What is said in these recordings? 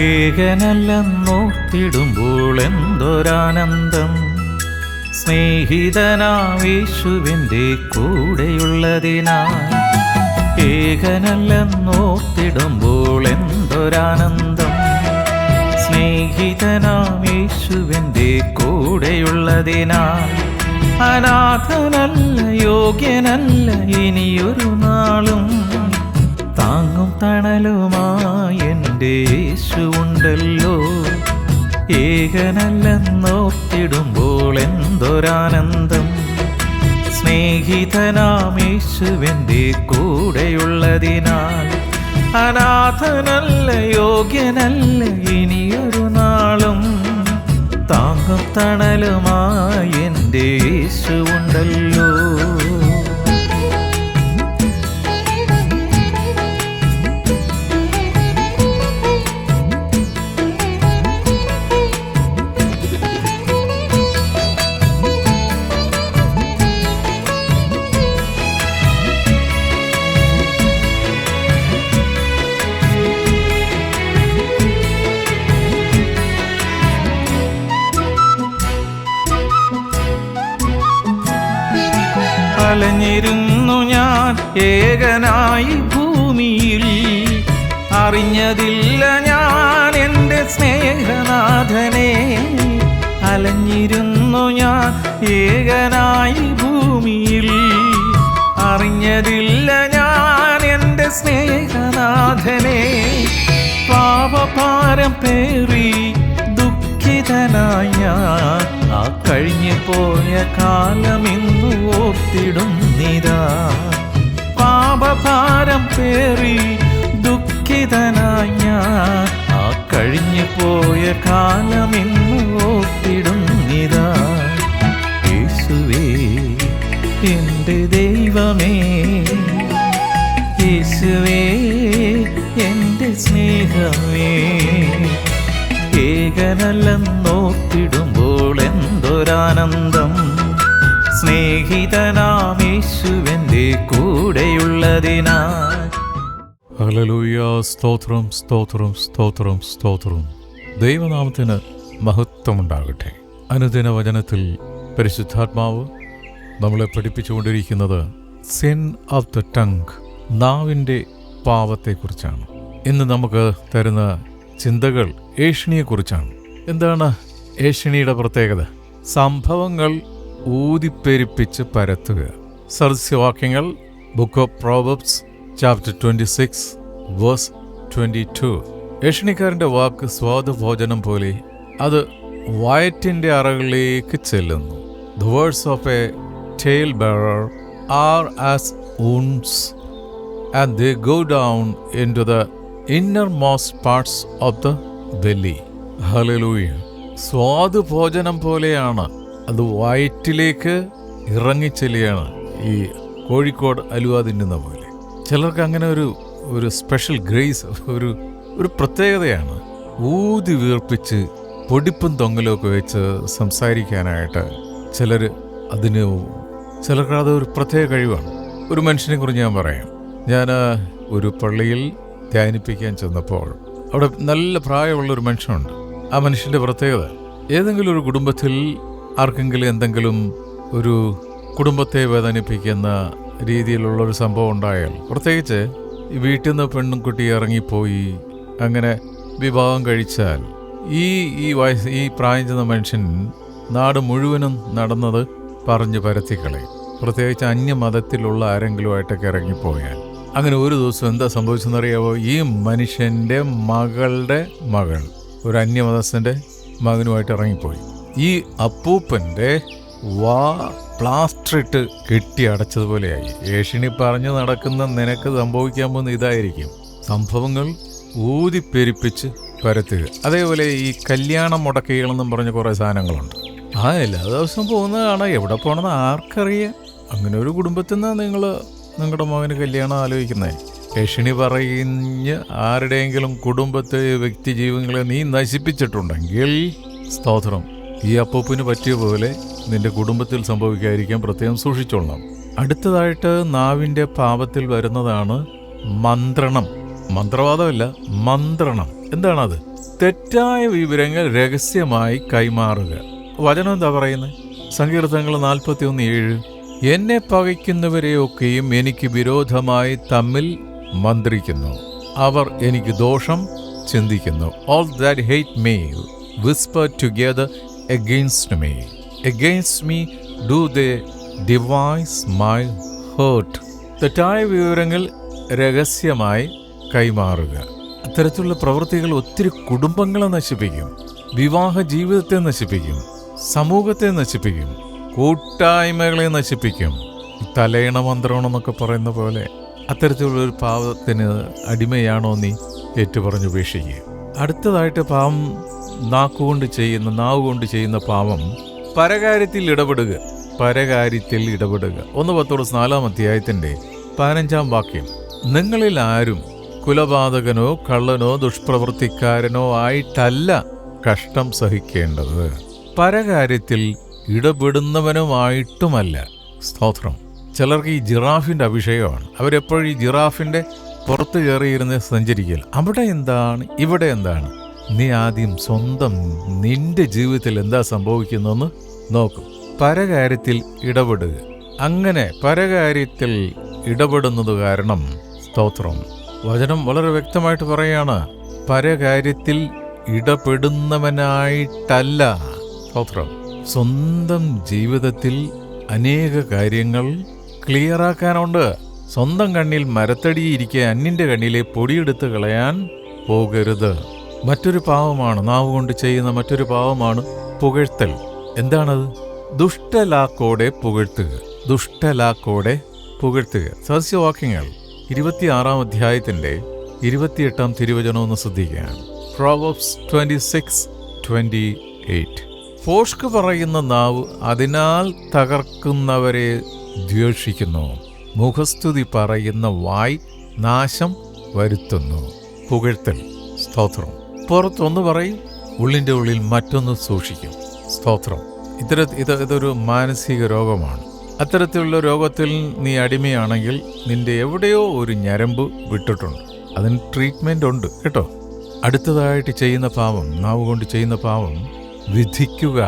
ഏകനല്ലെന്നോർത്തിടുമ്പോൾ എന്തൊരാനന്ദം, സ്നേഹിതനാമേശുവിൻ്റെ കൂടെയുള്ളതിനാൽ. ഏകനല്ലെന്നോർത്തിടുമ്പോൾ എന്തൊരാനന്ദം, സ്നേഹിതനാമേശുവിൻ്റെ കൂടെയുള്ളതിനാൽ. അനാഥനല്ല, യോഗ്യനല്ല, ഇനിയൊരു നാളും താങ്ങും തണലുമായി എൻ്റെ യേശുവുണ്ടല്ലോ. ഏകനല്ലെന്നോർത്തിടുമ്പോൾ എന്തൊരാനന്ദം, സ്നേഹിതനാമേശുവിൻ്റെ കൂടെയുള്ളതിനാൽ. അനാഥനല്ല, യോഗ്യനല്ല, ഇനിയൊരു നാളും താങ്ങും തണലുമായി എൻ്റെ യേശുവുണ്ടല്ലോ. അലഞ്ഞിരുന്നു ഞാൻ ഏകനായി ഭൂമിയിൽ, അറിഞ്ഞതില്ല ഞാൻ എൻ്റെ സ്നേഹനാഥനെ. അലഞ്ഞിരുന്നു ഞാൻ ഏകനായി ഭൂമിയിൽ, അറിഞ്ഞതില്ല ഞാൻ എൻ്റെ സ്നേഹനാഥനെ. പാപഭാരം പേറി ദുഃഖിതനായ ഞാൻ ആ കഴിഞ്ഞു പോയ കാലമിന്നു ഓർത്തിടുന്നിതാ. പാപഭാരം പേറി ദുഃഖിതനായ ഞാൻ ആ കഴിഞ്ഞു പോയ കാലമിന്നു ഓർത്തിടുന്നിതാ. യേശുവേ എൻ്റെ ദൈവമേ, യേശുവേ എൻ്റെ സ്നേഹമേ. ഏകനല്ലെന്നോർത്തിടുമ്പോൾ എന്തൊരാനന്ദം, സ്നേഹിതനാമേശുവിൻ്റെ കൂടെയുള്ളതിനാൽ. ഹല്ലേലൂയ. സ്തോത്രം, സ്തോത്രം, സ്തോത്രം, സ്തോത്രം. ദൈവനാമത്തിന് മഹത്വമുണ്ടാകട്ടെ. അനുദിന വചനത്തിൽ പരിശുദ്ധാത്മാവ് നമ്മളെ പഠിപ്പിച്ചുകൊണ്ടിരിക്കുന്നത് സിൻ ഓഫ് ദ ടങ്, നാവിൻ്റെ പാപത്തെക്കുറിച്ചാണ്. ഇന്ന് നമുക്ക് തരുന്ന ചിന്തകൾ ഏഷണിയെക്കുറിച്ചാണ്. എന്താണ് ഏഷണിയുടെ പ്രത്യേകത? സംഭവങ്ങൾ ഊതിപ്പെരുപ്പിച്ച് പരത്തുക. സദൃശവാക്യങ്ങൾ book of proverbs chapter 26 verse 22. ഏഷണിക്കാരൻ്റെ വാക്ക് സ്വാദുഭോജനം പോലെ അത് വയറ്റിൻ്റെ അറകളിലേക്ക് ചെല്ലുന്നു. The words of a tale bearer are as wounds, and they go down into the innermost parts of the belly. Hallelujah. സ്വാദുഭോജനം പോലെയാണ് അത്, വയറ്റിലേക്ക് ഇറങ്ങിച്ചെല്ലുകയാണ്. ഈ കോഴിക്കോട് അലുവ തിന്നുന്ന പോലെ. ചിലർക്ക് അങ്ങനെ ഒരു സ്പെഷ്യൽ ഗ്രേസ്, ഒരു പ്രത്യേകതയാണ്. ഊതി വീർപ്പിച്ച് പൊടിപ്പും തൊങ്ങലൊക്കെ വെച്ച് സംസാരിക്കാനായിട്ട് ചിലർക്ക് അതൊരു പ്രത്യേക കഴിവാണ്. ഒരു മനുഷ്യനെ കുറിച്ച് ഞാൻ പറയാം. ഞാൻ ഒരു പള്ളിയിൽ ധ്യാനിപ്പിക്കാൻ ചെന്നപ്പോൾ അവിടെ നല്ല പ്രായമുള്ളൊരു മനുഷ്യനുണ്ട്. ആ മനുഷ്യൻ്റെ പ്രത്യേകത, ഏതെങ്കിലും ഒരു കുടുംബത്തിൽ ആർക്കെങ്കിലും എന്തെങ്കിലും ഒരു കുടുംബത്തെ വേദനിപ്പിക്കുന്ന രീതിയിലുള്ളൊരു സംഭവം ഉണ്ടായാൽ, പ്രത്യേകിച്ച് ഈ വീട്ടിൽ നിന്ന് പെൺകുട്ടി ഇറങ്ങിപ്പോയി അങ്ങനെ വിവാഹം കഴിച്ചാൽ, ഈ പ്രായം ചെന്ന മനുഷ്യൻ നാട് മുഴുവനും നടന്നത് പറഞ്ഞ് പരത്തിക്കളയും. പ്രത്യേകിച്ച് അന്യമതത്തിലുള്ള ആരെങ്കിലുമായിട്ടൊക്കെ ഇറങ്ങിപ്പോയാൽ. അങ്ങനെ ഒരു ദിവസം എന്താ സംഭവിച്ചെന്നറിയാവോ? ഈ മനുഷ്യൻ്റെ മകളുടെ മകൾ ഒരു അന്യമതസ്ഥൻ്റെ മകനുമായിട്ട് ഇറങ്ങിപ്പോയി. ഈ അപ്പൂപ്പൻ്റെ വാ പ്ലാസ്റ്ററിട്ട് കെട്ടി അടച്ചതുപോലെയായി. ഏഷ്യണി പറഞ്ഞു നടക്കുന്ന നിനക്ക് സംഭവിക്കാൻ പോകുന്ന ഇതായിരിക്കും. സംഭവങ്ങൾ ഊതിപ്പെരിപ്പിച്ച് പരത്തുക. അതേപോലെ ഈ കല്യാണ മുടക്കികളെന്നും പറഞ്ഞ കുറേ സാധനങ്ങളുണ്ട്. എല്ലാ ദിവസവും പോകുന്നതാണ്, എവിടെ പോകണമെന്ന് ആർക്കറിയാം. അങ്ങനെ ഒരു കുടുംബത്തിൽ നിന്നാണ് നിങ്ങളുടെ മകന് കല്യാണം ആലോചിക്കുന്നത്. ഏഷ്യണി പറഞ്ഞ് ആരുടെയെങ്കിലും കുടുംബത്തെ, വ്യക്തി ജീവിതങ്ങളെ നീ നശിപ്പിച്ചിട്ടുണ്ടെങ്കിൽ, സ്തോത്രം, ഈ അപ്പൂപ്പിന് പറ്റിയ പോലെ നിന്റെ കുടുംബത്തിൽ സംഭവിക്കാതിരിക്കാൻ പ്രത്യേകം സൂക്ഷിച്ചോളണം. അടുത്തതായിട്ട് നാവിൻ്റെ പാപത്തിൽ വരുന്നതാണ് മന്ത്രണം. മന്ത്രവാദമല്ല, മന്ത്രണം. എന്താണത്? തെറ്റായ വിവരങ്ങൾ രഹസ്യമായി കൈമാറുക. വചനം എന്താ പറയുന്നത്? സങ്കീർത്തനങ്ങൾ 41:7. എന്നെ പകയ്ക്കുന്നവരെയൊക്കെയും എനിക്ക് വിരോധമായി തമ്മിൽ മന്ത്രിക്കുന്നു, അവർ എനിക്ക് ദോഷം ചിന്തിക്കുന്നു. All that hate me whisper together against me. Against me do they devise my hurt. തെറ്റായ വിവരങ്ങൾ രഹസ്യമായി കൈമാറുക. അത്തരത്തിലുള്ള പ്രവൃത്തികൾ ഒത്തിരി കുടുംബങ്ങളെ നശിപ്പിക്കും, വിവാഹ ജീവിതത്തെ നശിപ്പിക്കും, സമൂഹത്തെ നശിപ്പിക്കും, കൂട്ടായ്മകളെ നശിപ്പിക്കും. തലയണ മന്ത്രണമെന്നൊക്കെ പറയുന്ന പോലെ അത്തരത്തിലുള്ളൊരു പാവത്തിന് അടിമയാണോ നീ ഏറ്റുപറഞ്ഞുപേക്ഷിക്കുക. അടുത്തതായിട്ട് പാവം നാവ് കൊണ്ട് ചെയ്യുന്ന പാവം പരകാര്യത്തിൽ ഇടപെടുക. 1 പത്രോസ് 4 15 നിങ്ങളിൽ ആരും കുലപാതകനോ കള്ളനോ ദുഷ്പ്രവൃത്തിക്കാരനോ ആയിട്ടല്ല കഷ്ടം സഹിക്കേണ്ടത്, പരകാര്യത്തിൽ ഇടപെടുന്നവനുമായിട്ടുമല്ല. സ്തോത്രം. ചിലർക്ക് ഈ ജിറാഫിൻ്റെ അഭിഷേകമാണ്. അവരെപ്പോഴും ഈ ജിറാഫിൻ്റെ പുറത്ത് കയറിയിരുന്ന് സഞ്ചരിക്കൽ. അവിടെ എന്താണ്, ഇവിടെ എന്താണ്? നീ ആദ്യം സ്വന്തം നിന്റെ ജീവിതത്തിൽ എന്താ സംഭവിക്കുന്നതെന്ന് നോക്കും. പരകാര്യത്തിൽ ഇടപെടുക. അങ്ങനെ പരകാര്യത്തിൽ ഇടപെടുന്നത് കാരണം, സ്തോത്രം, വചനം വളരെ വ്യക്തമായിട്ട് പറയാണ്, പരകാര്യത്തിൽ ഇടപെടുന്നവനായിട്ടല്ല. സ്തോത്രം. സ്വന്തം ജീവിതത്തിൽ അനേക കാര്യങ്ങൾ ക്ലിയറാക്കാനുണ്ട്. സ്വന്തം കണ്ണിൽ മരത്തടിയിരിക്കെ അന്യൻ്റെ കണ്ണിലെ പൊടിയെടുത്ത് കളയാൻ പോകരുത്. മറ്റൊരു പാവമാണ്, നാവ് കൊണ്ട് ചെയ്യുന്ന മറ്റൊരു പാവമാണ് പുകഴ്ത്തൽ. എന്താണത്? ദുഷ്ടലാക്കോടെ പുകഴ്ത്തുക. ദുഷ്ടലാക്കോടെ പുകഴ്ത്തുക. സദൃശവാക്യങ്ങൾ 26 28 തിരുവചനം ഒന്ന് ശ്രദ്ധിക്കുകയാണ്. Proverbs 26:28. ഫോഷ്ക് പറയുന്ന നാവ് അതിനാൽ തകർക്കുന്നവരെ ദ്വേഷിക്കുന്നു, മുഖസ്തുതി പറയുന്ന വായ് നാശം വരുത്തുന്നു. പുകഴ്ത്തൽ. സ്തോത്രം. പുറത്തൊന്ന് പറയും, ഉള്ളിൻ്റെ ഉള്ളിൽ മറ്റൊന്ന് സൂക്ഷിക്കും. സ്തോത്രം. ഇതൊരു മാനസിക രോഗമാണ്. അത്തരത്തിലുള്ള രോഗത്തിൽ നീ അടിമയാണെങ്കിൽ നിന്റെ എവിടെയോ ഒരു ഞരമ്പ് വിട്ടിട്ടുണ്ട്. അതിന് ട്രീറ്റ്മെൻ്റ് ഉണ്ട് കേട്ടോ. അടുത്തതായിട്ട് ചെയ്യുന്ന പാവം, നാവ് കൊണ്ട് ചെയ്യുന്ന പാവം വിധിക്കുക.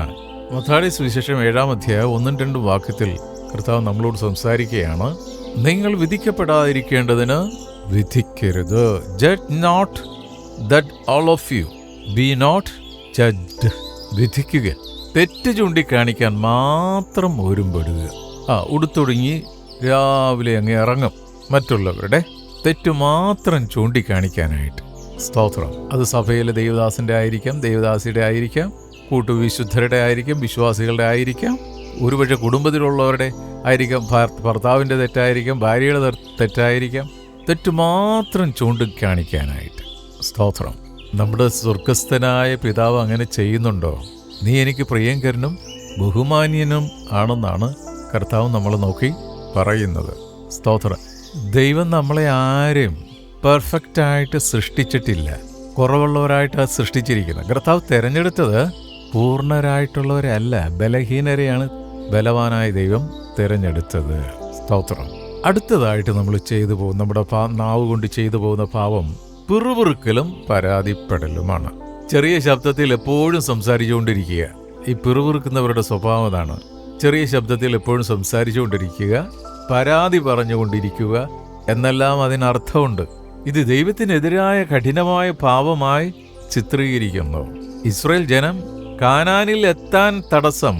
മത്തായി സുവിശേഷം 7:1-2 കർത്താവ് നമ്മളോട് സംസാരിക്കുകയാണ്. നിങ്ങൾ വിധിക്കപ്പെടാതിരിക്കേണ്ടതിന് വിധിക്കരുത്. Judge not that all of you be not judged. വിധിക്കുക. തെറ്റ് ചൂണ്ടിക്കാണിക്കാൻ മാത്രം ഒരുമ്പെടുക. ഉടുത്തൊടുങ്ങി രാവിലെ അങ്ങ് ഇറങ്ങും മറ്റുള്ളവരുടെ തെറ്റ് മാത്രം ചൂണ്ടിക്കാണിക്കാനായിട്ട്. സ്തോത്രം. അത് സഭയിലെ ദൈവദാസൻ്റെ ആയിരിക്കാം, ദൈവദാസിയുടെ ആയിരിക്കാം, കൂട്ടുവിശുദ്ധരുടെ ആയിരിക്കാം, വിശ്വാസികളുടെ ആയിരിക്കാം, ഒരുപക്ഷെ കുടുംബത്തിലുള്ളവരുടെ ആയിരിക്കാം, ഭർത്താവിൻ്റെ തെറ്റായിരിക്കാം, ഭാര്യയുടെ തെറ്റായിരിക്കാം. തെറ്റ് മാത്രം ചൂണ്ടിക്കാണിക്കാനായിട്ട്. സ്തോത്രം. നമ്മുടെ സ്വർഗസ്ഥനായ പിതാവ് അങ്ങനെ ചെയ്യുന്നുണ്ടോ? നീ എനിക്ക് പ്രിയങ്കരനും ബഹുമാന്യനും ആണെന്നാണ് കർത്താവ് നമ്മളെ നോക്കി പറയുന്നത്. സ്തോത്രം. ദൈവം നമ്മളെ ആരെയും പെർഫെക്റ്റായിട്ട് സൃഷ്ടിച്ചിട്ടില്ല, കുറവുള്ളവരായിട്ടാണ് സൃഷ്ടിച്ചിരിക്കുന്നത്. കർത്താവ് തിരഞ്ഞെടുത്തത് പൂർണ്ണരായിട്ടുള്ളവരെ അല്ല, ബലഹീനരെയാണ് ബലവാനായ ദൈവം തിരഞ്ഞെടുത്തത്. സ്തോത്രം. അടുത്തതായിട്ട് നമ്മൾ ചെയ്തു പോകും, നമ്മുടെ നാവ് കൊണ്ട് ചെയ്തു പോകുന്ന പാവം പിറുപിറുക്കലും പരാതിപ്പെടലുമാണ്. ചെറിയ ശബ്ദത്തിൽ എപ്പോഴും സംസാരിച്ചുകൊണ്ടിരിക്കുക. ഈ പിറുപിറുക്കുന്നവരുടെ സ്വഭാവം അതാണ്. ചെറിയ ശബ്ദത്തിൽ എപ്പോഴും സംസാരിച്ചുകൊണ്ടിരിക്കുക, പരാതി പറഞ്ഞുകൊണ്ടിരിക്കുക എന്നെല്ലാം അതിനർത്ഥമുണ്ട്. ഇത് ദൈവത്തിനെതിരായ കഠിനമായ പാപമായി ചിത്രീകരിക്കുന്നു. ഇസ്രായേൽ ജനം കാനാനിൽ എത്താൻ തടസ്സം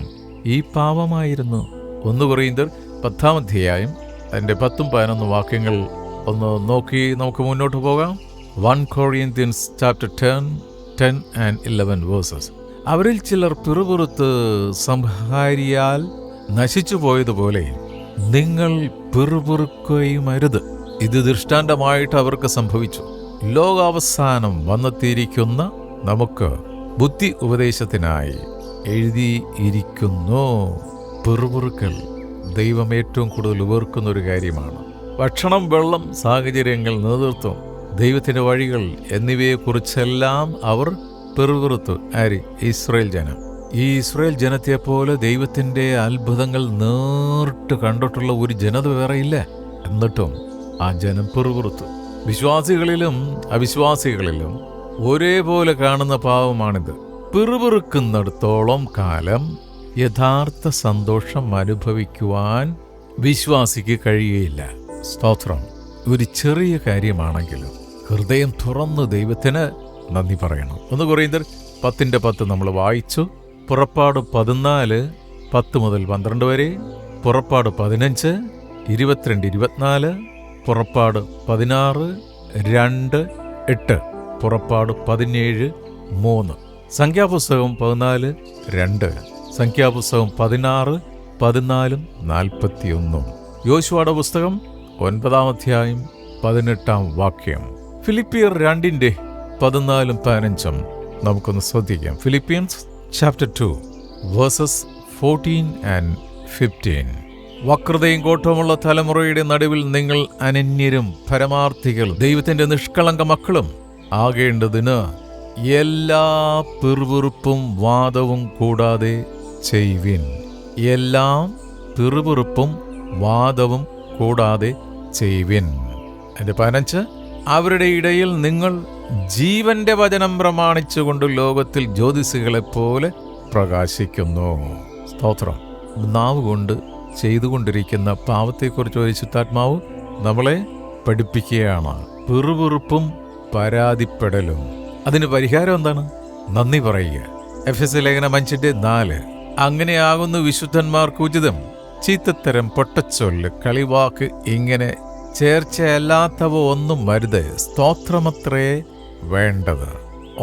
ഈ പാപമായിരുന്നു. 1 കൊരിന്ത്യർ 10 അതിൻ്റെ 10-11 ഒന്ന് നോക്കി നമുക്ക് മുന്നോട്ട് പോകാം. 1 Corinthians chapter 10:10-11. അവരിൽ ചിലർ പിറുപിറുത്ത് സംഹാരിയാൽ നശിച്ചു പോയതുപോലെ നിങ്ങൾ പിറുപിറുക്കുകയും അരുത്. ഇത് ദൃഷ്ടാന്തമായിട്ട് അവർക്ക് സംഭവിച്ചു. ലോകാവസാനം വന്നെത്തിയിരിക്കുന്ന നമുക്ക് ബുദ്ധി ഉപദേശത്തിനായി എഴുതിയിരിക്കുന്നു. പിറുപിറുക്കൽ ദൈവം ഏറ്റവും കൂടുതൽ വെറുക്കുന്ന ഒരു കാര്യമാണ്. ഭക്ഷണം, വെള്ളം, സാഹചര്യങ്ങൾ, നേതൃത്വം, ദൈവത്തിൻ്റെ വഴികൾ എന്നിവയെക്കുറിച്ചെല്ലാം അവർ പിറുപിറുത്തു. ഇസ്രായേൽ ജനം. ഈ ഇസ്രായേൽ ജനത്തെപ്പോലെ ദൈവത്തിൻ്റെ അത്ഭുതങ്ങൾ നേരിട്ട് കണ്ടിട്ടുള്ള ഒരു ജനത വേറെയില്ല. എന്നിട്ടും ആ ജനം പിറുപിറുത്തു. വിശ്വാസികളിലും അവിശ്വാസികളിലും ഒരേപോലെ കാണുന്ന പാവമാണിത്. പിറുപിറുക്കുന്നിടത്തോളം കാലം യഥാർത്ഥ സന്തോഷം അനുഭവിക്കുവാൻ വിശ്വാസിക്ക് കഴിയുകയില്ല. സ്തോത്രം. ഒരു ചെറിയ കാര്യമാണെങ്കിലും ഹൃദയം തുറന്ന് ദൈവത്തിന് നന്ദി പറയണം. 1 കൊരിന്ത്യർ 10:10 നമ്മൾ വായിച്ചു. പുറപ്പാട് 14:10 മുതൽ 12 വരെ, പുറപ്പാട് 15, 22, 24, പുറപ്പാട് 16, 2, 8, പുറപ്പാട് 17, 3, സംഖ്യാപുസ്തകം 14, 2, സംഖ്യാപുസ്തകം 16, 14, 41, യോശുവയുടെ പുസ്തകം 9-ാം അധ്യായം 18-ാം വാക്യം, ഫിലിപ്പിയർ 2:14, 15 നമുക്കൊന്ന് ശ്രദ്ധിക്കാം. Philippians chapter 2 versus 14 and 15. വക്രതയും കോട്ടവുമുള്ള തലമുറയുടെ നടുവിൽ നിങ്ങൾ അനന്യരും പരമാർത്ഥികളും ദൈവത്തിന്റെ നിഷ്കളങ്ക മക്കളും ആകേണ്ടതിന് എല്ലാ പിറുപിറുപ്പും വാദവും കൂടാതെ ചെയ്വിൻ. എല്ലാം പിറുപിറുപ്പും വാദവും കൂടാതെ ചെയ്വിൻ. 15, അവരുടെ ഇടയിൽ നിങ്ങൾ ജീവന്റെ വചനം പ്രമാണിച്ചുകൊണ്ട് ലോകത്തിൽ ജ്യോതിസുകളെപ്പോലെ പ്രകാശിക്കുന്നു. സ്തോത്രം. നാവ് കൊണ്ട് ചെയ്തുകൊണ്ടിരിക്കുന്ന പാവത്തെക്കുറിച്ച് പരിശുദ്ധാത്മാവ് നമ്മളെ പഠിപ്പിക്കുകയാണ്. പിറുപിറുപ്പും പരാതിപ്പെടലും. അതിന് പരിഹാരം എന്താണ്? നന്ദി പറയുക. എഫെസ്യ ലേഖനം 5:4. അങ്ങനെയാകുന്നു വിശുദ്ധന്മാർക്ക് ഉചിതം. ചീത്തത്തരം, പൊട്ടച്ചൊല്ല്, കളിവാക്ക് ഇങ്ങനെ ചേർച്ചയല്ലാത്തവ ഒന്നും വരുത്. സ്തോത്രമത്രേ വേണ്ടത്.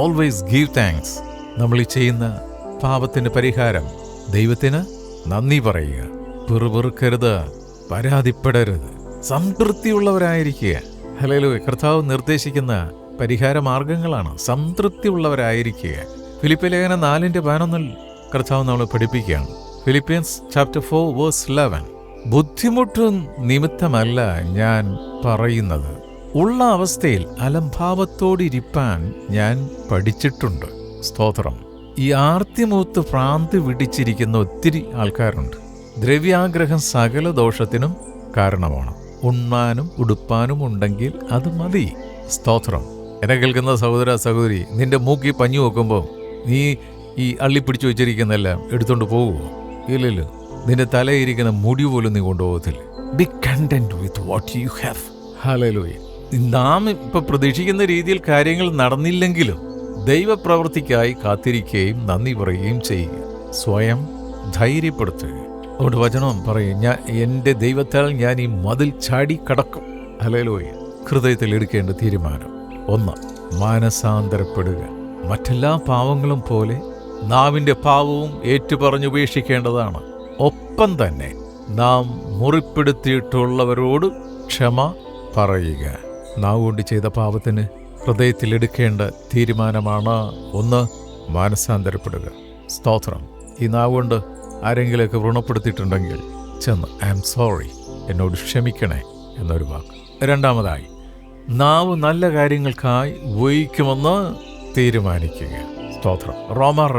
Always give thanks. നമ്മൾ ഈ ചെയ്യുന്ന പാപത്തിന് പരിഹാരം ദൈവത്തിന് നന്ദി പറയുക. പിറുപിറുക്കരുത്, പരാതിപ്പെടരുത്, സംതൃപ്തിയുള്ളവരായിരിക്കുക. ഹല്ലേലൂയ. കർത്താവ് നിർദ്ദേശിക്കുന്ന പരിഹാര മാർഗങ്ങളാണ് സംതൃപ്തിയുള്ളവരായിരിക്കുക. ഫിലിപ്പിയ ലേഖനം 4:11 കർത്താവ് നമ്മളെ പഠിപ്പിക്കുകയാണ്. Philippians chapter 4 verse 11. ബുദ്ധിമുട്ടും നിമിത്തമല്ല ഞാൻ പറയുന്നത്, ഉള്ള അവസ്ഥയിൽ അലംഭാവത്തോടിരിപ്പാൻ ഞാൻ പഠിച്ചിട്ടുണ്ട്. സ്തോത്രം. ഈ ആർത്തിമൂത്ത് ഭ്രാന്തി പിടിച്ചിരിക്കുന്ന ഒത്തിരി ആൾക്കാരുണ്ട്. ദ്രവ്യാഗ്രഹം സകല ദോഷത്തിനും കാരണമാണ്. ഉണ്ണാനും ഉടുപ്പാനും ഉണ്ടെങ്കിൽ അത് മതി. സ്തോത്രം. എന്നെ കേൾക്കുന്ന സഹോദര സഹോദരി, നിന്റെ മൂക്കി പഞ്ഞു വെക്കുമ്പോൾ നീ ഈ അള്ളിപ്പിടിച്ചു വെച്ചിരിക്കുന്നെല്ലാം എടുത്തോണ്ട് പോകുമോ? ഇല്ലല്ലോ. നിന്റെ തലയിരിക്കുന്ന മുടി പോലും നീ കൊണ്ടുപോകത്തില്ല. Be content with what you have. Hallelujah. നാം ഇപ്പൊ പ്രതീക്ഷിക്കുന്ന രീതിയിൽ കാര്യങ്ങൾ നടന്നില്ലെങ്കിലും ദൈവപ്രവൃത്തിക്കായി കാത്തിരിക്കുകയും നന്ദി പറയുകയും ചെയ്യുക. സ്വയം ധൈര്യപ്പെടുത്തുക. അതുകൊണ്ട് വചനം പറയും, എൻ്റെ ദൈവത്താൽ ഞാൻ ഈ മതിൽ ചാടി കടക്കും. ഹല്ലേലൂയ. ഹൃദയത്തിൽ എടുക്കേണ്ട തീരുമാനം 1, മാനസാന്തരപ്പെടുക. മറ്റെല്ലാ പാവങ്ങളും പോലെ നാവിൻ്റെ പാവവും ഏറ്റുപറഞ്ഞുപേക്ഷിക്കേണ്ടതാണ്. ഒപ്പം തന്നെ നാം മുറിപ്പെടുത്തിയിട്ടുള്ളവരോട് ക്ഷമ പറയുക. നാവ് കൊണ്ട് ചെയ്ത പാപത്തിന് ഹൃദയത്തിൽ എടുക്കേണ്ട തീരുമാനമാണ് 1, മാനസാന്തരപ്പെടുക. സ്തോത്രം. ഈ നാവ് കൊണ്ട് ആരെങ്കിലുമൊക്കെ വ്രണപ്പെടുത്തിയിട്ടുണ്ടെങ്കിൽ ചെന്ന് ഐ ആം സോറി, എന്നോട് ക്ഷമിക്കണേ എന്നൊരു വാക്ക്. 2, നാവ് നല്ല കാര്യങ്ങൾക്കായി ഉപയോഗിക്കുമെന്ന് തീരുമാനിക്കുക. സ്തോത്രം. റോമർ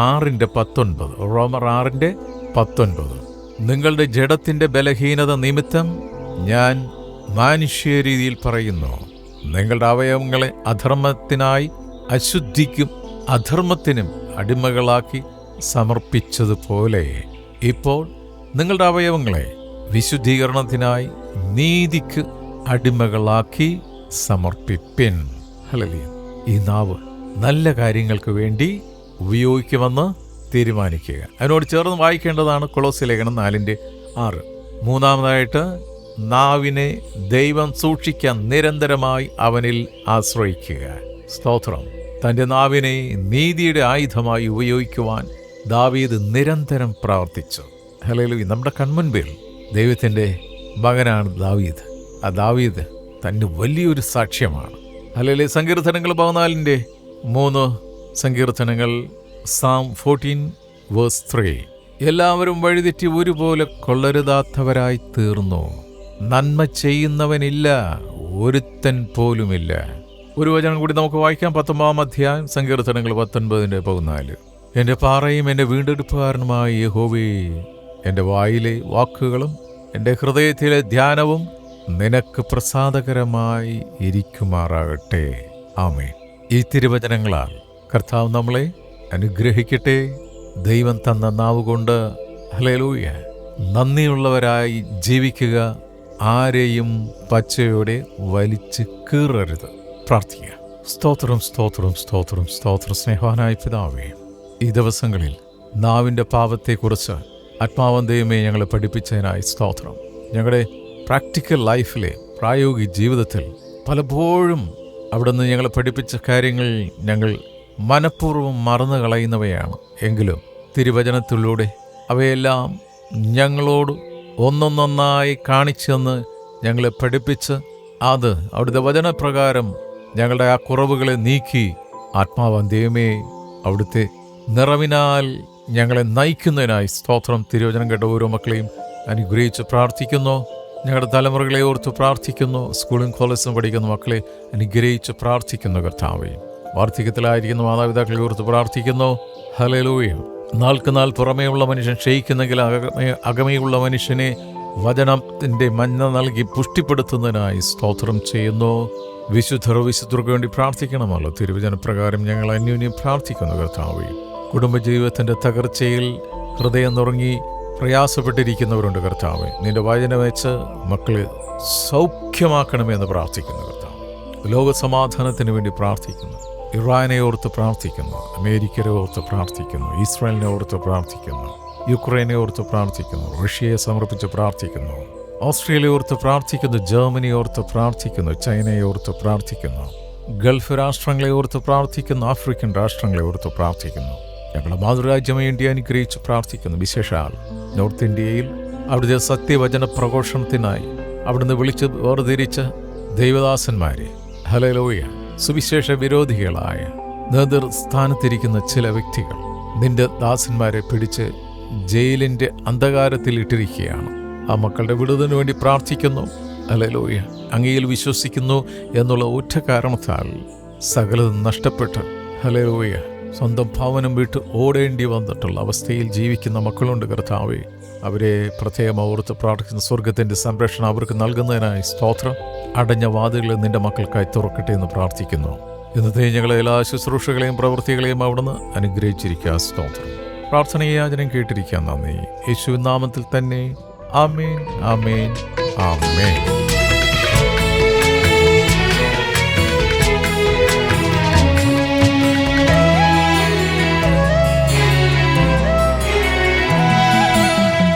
6:19. റോമർ 6:19. നിങ്ങളുടെ ജഡത്തിന്റെ ബലഹീനത നിമിത്തം ഞാൻ മാനുഷ്യരീതിയിൽ പറയുന്നു, നിങ്ങളുടെ അവയവങ്ങളെ അധർമ്മത്തിനായി അശുദ്ധിക്കും അധർമ്മത്തിനും അടിമകളാക്കി സമർപ്പിച്ചതുപോലെ ഇപ്പോൾ നിങ്ങളുടെ അവയവങ്ങളെ വിശുദ്ധീകരണത്തിനായി നീതിക്ക് അടിമകളാക്കി സമർപ്പിപ്പിൻ. ഹല്ലേലൂയ. ഈ നാവ് നല്ല കാര്യങ്ങൾക്ക് വേണ്ടി ഉപയോഗിക്കുമെന്ന് തീരുമാനിക്കുക. അതിനോട് ചേർന്ന് വായിക്കേണ്ടതാണ് കൊളോസ്യ ലേഖനം 4:6. 3, നാവിനെ ദൈവം സൂക്ഷിക്കാൻ നിരന്തരമായി അവനിൽ ആശ്രയിക്കുക. സ്തോത്രം. തൻ്റെ നാവിനെ നീതിയുടെ ആയുധമായി ഉപയോഗിക്കുവാൻ ദാവീദ് നിരന്തരം പ്രാർത്ഥിച്ചു. ഹല്ലേലൂയ. നമ്മുടെ കൺമുൻപിൽ ദൈവത്തിൻ്റെ മകനാണ് ദാവീദ്. ആ ദാവീദ് തന്നെ വലിയൊരു സാക്ഷ്യമാണ്. ഹല്ലേലൂയ. സങ്കീർത്തനങ്ങൾ 14:3 സങ്കീർത്തനങ്ങൾ Psalm 14 verse 3. എല്ലാവരും വഴിതെറ്റി ഒരുപോലെ കൊള്ളരുതാത്തവരായി തീർന്നു. നന്മ ചെയ്യുന്നവനില്ല, ഒരുത്തൻ പോലുമില്ല. ഒരു വചനം കൂടി നമുക്ക് വായിക്കാം. 19-ാം അധ്യായം സങ്കീർത്തനങ്ങൾ 19:14. എൻ്റെ പാറയും എൻ്റെ വീണ്ടെടുപ്പുകാരനുമായ യഹോവേ, എൻ്റെ വായിലെ വാക്കുകളും എൻ്റെ ഹൃദയത്തിലെ ധ്യാനവും നിനക്ക് പ്രസാദകരമായി ഇരിക്കുമാറാകട്ടെ. ആമേൻ. ഈ തിരുവചനങ്ങളാൽ കർത്താവ് നമ്മളെ അനുഗ്രഹിക്കട്ടെ. ദൈവം തന്ന നാവുകൊണ്ട് ഹല്ലേലൂയ നന്ദിയുള്ളവരായി ജീവിക്കുക. ആരെയും പച്ചയോടെ വലിച്ച് കീറരുത്. പ്രാർത്ഥിക്കുക. സ്തോത്രം, സ്തോത്രം, സ്തോത്രം, സ്തോത്രം. സ്നേഹവാനായ പിതാവേ, ഈ ദിവസങ്ങളിൽ നാവിൻ്റെ പാപത്തെക്കുറിച്ച് ആത്മാവൻ ദൈവമേ ഞങ്ങളെ പഠിപ്പിച്ചതിനായി സ്തോത്രം. ഞങ്ങളുടെ പ്രാക്ടിക്കൽ ലൈഫിലെ പ്രായോഗിക ജീവിതത്തിൽ പലപ്പോഴും അവിടുന്ന് ഞങ്ങളെ പഠിപ്പിച്ച കാര്യങ്ങൾ ഞങ്ങൾ മനഃപൂർവ്വം മറന്നു കളയുന്നവയാണ്. എങ്കിലും തിരുവചനത്തിലൂടെ അവയെല്ലാം ഞങ്ങളോട് ഒന്നൊന്നൊന്നായി കാണിച്ചെന്ന് ഞങ്ങളെ പഠിപ്പിച്ച് അത് അവിടുത്തെ വചനപ്രകാരം ഞങ്ങളുടെ ആ കുറവുകളെ നീക്കി ആത്മാവാൻ ദൈവമേ അവിടുത്തെ നിറവിനാൽ ഞങ്ങളെ നയിക്കുന്നതിനായി സ്തോത്രം. തിരുവചനം കേട്ട ഓരോ മക്കളെയും അനുഗ്രഹിച്ച് പ്രാർത്ഥിക്കുന്നു. ഞങ്ങളുടെ തലമുറകളെ ഓർത്ത് പ്രാർത്ഥിക്കുന്നു. സ്കൂളും കോളേജും പഠിക്കുന്ന മക്കളെ അനുഗ്രഹിച്ച് പ്രാർത്ഥിക്കുന്നു. കർത്താവേ, വാർദ്ധക്യത്തിലായിരിക്കുന്ന മാതാപിതാക്കളെ ഓർത്ത് പ്രാർത്ഥിക്കുന്നു. ഹല്ലേലൂയ. നാൾക്ക് നാൾ പുറമേയുള്ള മനുഷ്യൻ ക്ഷയിക്കുന്നെങ്കിൽ അകമേയുള്ള മനുഷ്യനെ വചനത്തിൻ്റെ മഞ്ഞ നൽകി പുഷ്ടിപ്പെടുത്തുന്നതിനായി സ്തോത്രം ചെയ്യുന്നു. വിശുദ്ധർക്ക് വേണ്ടി പ്രാർത്ഥിക്കണമല്ലോ. തിരുവചനപ്രകാരം ഞങ്ങൾ അന്യോന്യം പ്രാർത്ഥിക്കുന്നു. കർത്താവേ, കുടുംബജീവിതത്തിൻ്റെ തകർച്ചയിൽ ഹൃദയം നുറങ്ങി പ്രയാസപ്പെട്ടിരിക്കുന്നവരുണ്ട്. കർത്താവേ, നിന്റെ വചനം വെച്ച് മക്കളെ സൗഖ്യമാക്കണമെന്ന് പ്രാർത്ഥിക്കുന്നു. കർത്താവ്, ലോകസമാധാനത്തിന് വേണ്ടി പ്രാർത്ഥിക്കുന്നു. ഇറാനെ ഓർത്ത് പ്രാർത്ഥിക്കുന്നു. അമേരിക്കയെ ഓർത്ത് പ്രാർത്ഥിക്കുന്നു. ഇസ്രായേലിനെ ഓർത്ത് പ്രാർത്ഥിക്കുന്നു. യുക്രൈനെ ഓർത്ത് പ്രാർത്ഥിക്കുന്നു. റഷ്യയെ സമർപ്പിച്ച് പ്രാർത്ഥിക്കുന്നു. ഓസ്ട്രേലിയ ഓർത്ത് പ്രാർത്ഥിക്കുന്നു. ജർമ്മനി ഓർത്ത് പ്രാർത്ഥിക്കുന്നു. ചൈനയെ ഓർത്ത് പ്രാർത്ഥിക്കുന്നു. ഗൾഫ് രാഷ്ട്രങ്ങളെ ഓർത്ത് പ്രാർത്ഥിക്കുന്നു. ആഫ്രിക്കൻ രാഷ്ട്രങ്ങളെ ഓർത്ത് പ്രാർത്ഥിക്കുന്നു. ഞങ്ങളുടെ മാതൃരാജ്യമായി ഇന്ത്യ അനുഗ്രഹിച്ച് പ്രാർത്ഥിക്കുന്നു. വിശേഷാൽ നോർത്ത് ഇന്ത്യയിൽ അവിടുത്തെ സത്യവചന പ്രഘോഷണത്തിനായി അവിടുന്ന് വിളിച്ച് വേർതിരിച്ച ദൈവദാസന്മാരെ, ഹല്ലേലൂയ, സുവിശേഷ വിരോധികളായ നേതൃസ്ഥാനത്തിരിക്കുന്ന ചില വ്യക്തികൾ നിന്റെ ദാസന്മാരെ പിടിച്ച് ജയിലിൻ്റെ അന്ധകാരത്തിൽ ഇട്ടിരിക്കുകയാണ്. ആ മക്കളുടെ വിടുതലിനു വേണ്ടി പ്രാർത്ഥിക്കുന്നു. ഹല്ലേലൂയ. അങ്ങയിൽ വിശ്വസിക്കുന്നു എന്നുള്ള ഒറ്റ കാരണത്താൽ സകലതും നഷ്ടപ്പെട്ട് ഹല്ലേലൂയ സ്വന്തം ഭവനം വിട്ട് ഓടേണ്ടി വന്നിട്ടുള്ള അവസ്ഥയിൽ ജീവിക്കുന്ന മക്കളുണ്ട്. കർത്താവേ, അവരെ പ്രത്യേകം ഓർത്ത് പ്രാർത്ഥിക്കുന്ന സ്വർഗത്തിൻ്റെ സംരക്ഷണം അവർക്ക് നൽകുന്നതിനായി സ്തോത്രം. അടഞ്ഞ വാതിലുകൾ നിന്റെ മക്കൾക്കായി തുറക്കട്ടെ എന്ന് പ്രാർത്ഥിക്കുന്നു. ഇന്നത്തെ ഞങ്ങളെ എല്ലാ ശുശ്രൂഷകളെയും പ്രവൃത്തികളെയും അവിടുന്ന് അനുഗ്രഹിച്ചിരിക്കുക. സ്തോത്രം. പ്രാർത്ഥനയാചനം കേട്ടിരിക്കാൻ നന്ദി. യേശുവിൻ നാമത്തിൽ തന്നെ. ആമേൻ, ആമേൻ, ആമേൻ.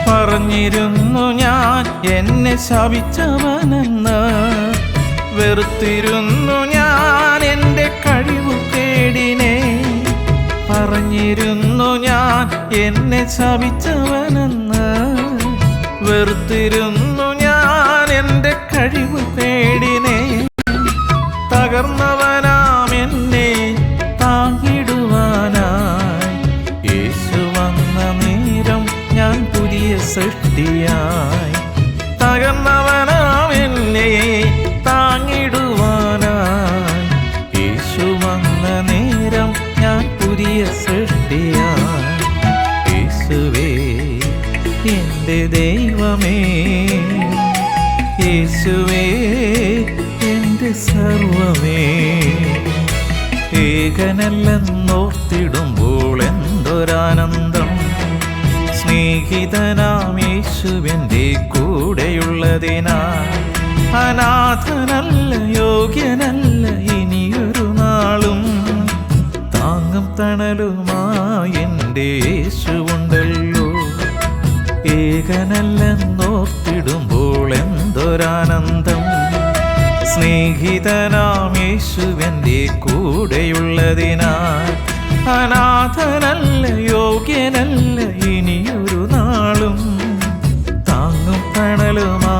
പറഞ്ഞിരുന്നു ഞാൻ എന്നെ ശപിച്ചവനെന്ന്, വെറുത്തിരുന്നു ഞാൻ എൻ്റെ കഴിവുകേടിനെ. പറഞ്ഞിരുന്നു ഞാൻ എന്നെ ശപിച്ചവനെന്ന്, വെറുത്തിരുന്നു ഞാൻ എൻ്റെ കഴിവുകേടിനെ. തകർന്നവനാം എന്നെ താങ്ങിടുവാനായി യേശു വന്ന നേരം ഞാൻ പുതിയ സൃഷ്ടിയായി. തകർന്നവനാം എന്നെ താങ്ങിടുവാനായി യേശു വന്ന നേരം ഞാൻ പുതിയ സൃഷ്ടിയായി. യേശുവേ എൻ്റെ ദൈവമേ, യേശുവേ എൻ്റെ സർവമേ. ഏകനല്ലെന്നോർത്തിടുമ്പോൾ എന്തൊരാനന്ദം, സ്നേഹിതനാം യേശുവിൻ്റെ കൂടെയുള്ളതിനാൽ. അനാഥനല്ല, യോഗ്യനല്ല ഇനിയൊരു നാളും, താങ്ങും തണലുമായി എൻ്റെ യേശുവുണ്ടല്ലോ. ഏകനല്ലെന്നോർത്തിടുമ്പോൾ എന്തൊരാനന്ദം, സ്നേഹിതനാം യേശുവിൻ്റെ കൂടെയുള്ളതിനാൽ. അനാഥനല്ല, യോഗ്യനല്ല ഇനിയൊരു നാളും, താങ്ങും തണലുമായി